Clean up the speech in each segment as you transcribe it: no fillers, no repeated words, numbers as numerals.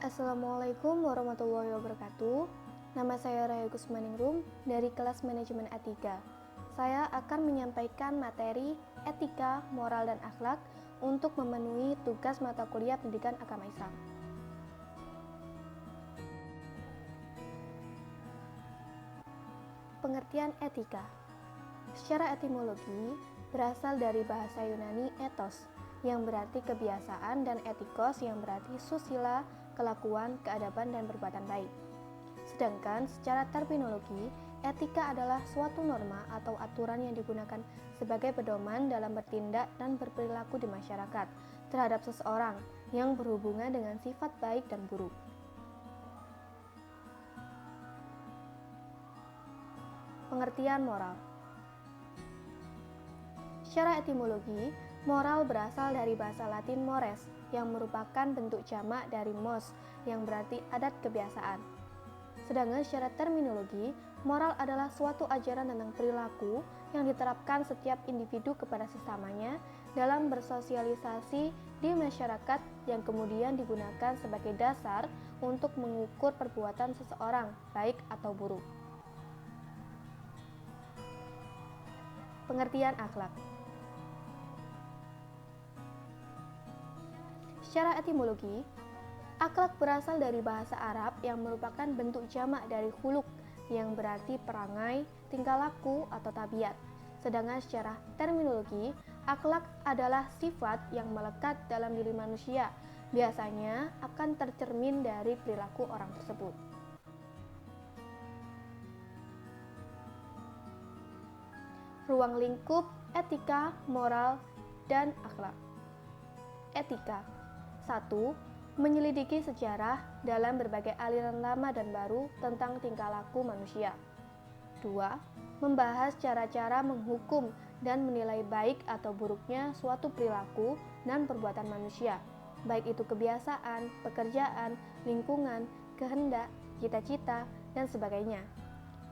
Assalamualaikum warahmatullahi wabarakatuh. Nama saya Raya Gusmaningrum dari kelas manajemen etika. Saya akan menyampaikan materi etika, moral, dan akhlak untuk memenuhi tugas mata kuliah pendidikan agama Islam. Pengertian etika. Secara etimologi, berasal dari bahasa Yunani ethos, yang berarti kebiasaan, dan etikos yang berarti susila, kelakuan, keadaban, dan perbuatan baik. Sedangkan secara terminologi, etika adalah suatu norma atau aturan yang digunakan sebagai pedoman dalam bertindak dan berperilaku di masyarakat terhadap seseorang yang berhubungan dengan sifat baik dan buruk. Pengertian moral. Secara etimologi, moral berasal dari bahasa Latin mores, yang merupakan bentuk jamak dari mos, yang berarti adat kebiasaan. Sedangkan secara terminologi, moral adalah suatu ajaran tentang perilaku yang diterapkan setiap individu kepada sesamanya dalam bersosialisasi di masyarakat, yang kemudian digunakan sebagai dasar untuk mengukur perbuatan seseorang, baik atau buruk. Pengertian akhlak. Secara etimologi, akhlak berasal dari bahasa Arab yang merupakan bentuk jamak dari khuluq, yang berarti perangai, tingkah laku, atau tabiat. Sedangkan secara terminologi, akhlak adalah sifat yang melekat dalam diri manusia, biasanya akan tercermin dari perilaku orang tersebut. Ruang lingkup etika, moral, dan akhlak. Etika. 1. Menyelidiki sejarah dalam berbagai aliran lama dan baru tentang tingkah laku manusia. 2. Membahas cara-cara menghukum dan menilai baik atau buruknya suatu perilaku dan perbuatan manusia, baik itu kebiasaan, pekerjaan, lingkungan, kehendak, cita-cita, dan sebagainya.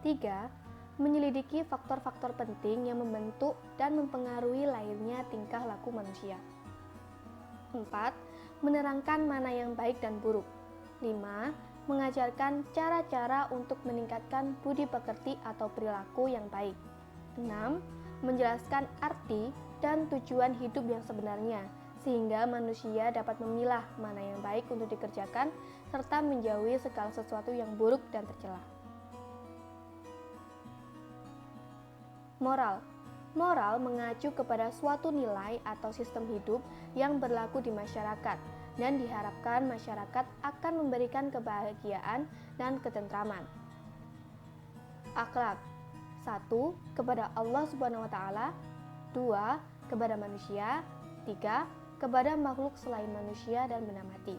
3. Menyelidiki faktor-faktor penting yang membentuk dan mempengaruhi lahirnya tingkah laku manusia. 4. Menerangkan mana yang baik dan buruk. 5. Mengajarkan cara-cara untuk meningkatkan budi pekerti atau perilaku yang baik. 6. Menjelaskan arti dan tujuan hidup yang sebenarnya, sehingga manusia dapat memilah mana yang baik untuk dikerjakan, serta menjauhi segala sesuatu yang buruk dan tercela. Moral. Moral mengacu kepada suatu nilai atau sistem hidup yang berlaku di masyarakat, dan diharapkan masyarakat akan memberikan kebahagiaan dan ketentraman. Akhlak. 1. Kepada Allah Subhanahu wa Ta'ala. 2. Kepada manusia. 3. Kepada makhluk selain manusia dan benda mati.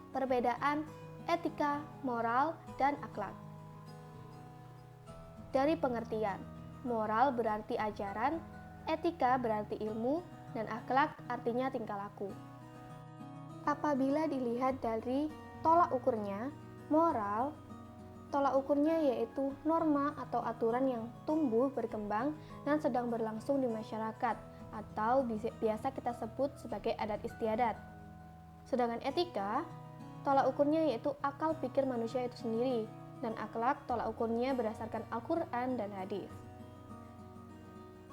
Perbedaan etika, moral, dan akhlak. Dari pengertian, moral berarti ajaran, etika berarti ilmu, dan akhlak artinya tingkah laku. Apabila dilihat dari tolak ukurnya, moral, tolak ukurnya yaitu norma atau aturan yang tumbuh, berkembang, dan sedang berlangsung di masyarakat, atau biasa kita sebut sebagai adat istiadat. Sedangkan etika, tolak ukurnya yaitu akal pikir manusia itu sendiri, dan akhlak tolak ukurnya berdasarkan Al-Quran dan hadis.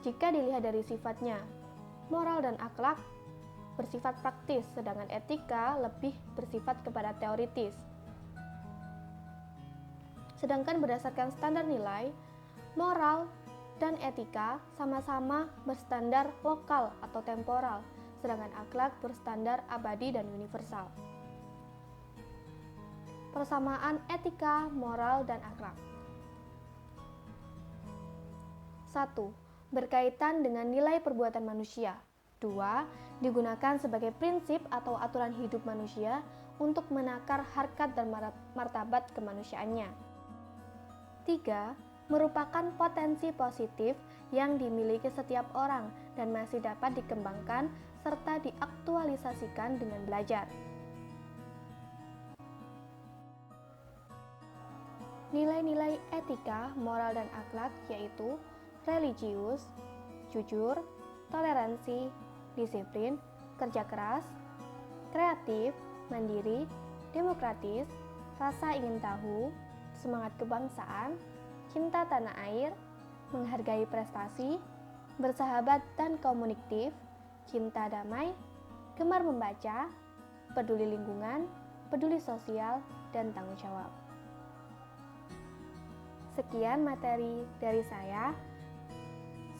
Jika dilihat dari sifatnya, moral dan akhlak bersifat praktis, sedangkan etika lebih bersifat kepada teoritis. Sedangkan berdasarkan standar nilai, moral dan etika sama-sama berstandar lokal atau temporal, sedangkan akhlak berstandar abadi dan universal. Persamaan etika, moral, dan akhlak. 1. Berkaitan dengan nilai perbuatan manusia. 2. Digunakan sebagai prinsip atau aturan hidup manusia untuk menakar harkat dan martabat kemanusiaannya. 3. Merupakan potensi positif yang dimiliki setiap orang dan masih dapat dikembangkan serta diaktualisasikan dengan belajar. Nilai-nilai etika, moral, dan akhlak yaitu religius, jujur, toleransi, disiplin, kerja keras, kreatif, mandiri, demokratis, rasa ingin tahu, semangat kebangsaan, cinta tanah air, menghargai prestasi, bersahabat dan komunikatif, cinta damai, gemar membaca, peduli lingkungan, peduli sosial, dan tanggung jawab. Sekian materi dari saya.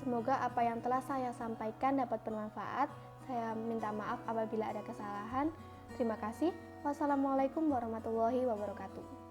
Semoga apa yang telah saya sampaikan dapat bermanfaat. Saya minta maaf apabila ada kesalahan. Terima kasih. Wassalamualaikum warahmatullahi wabarakatuh.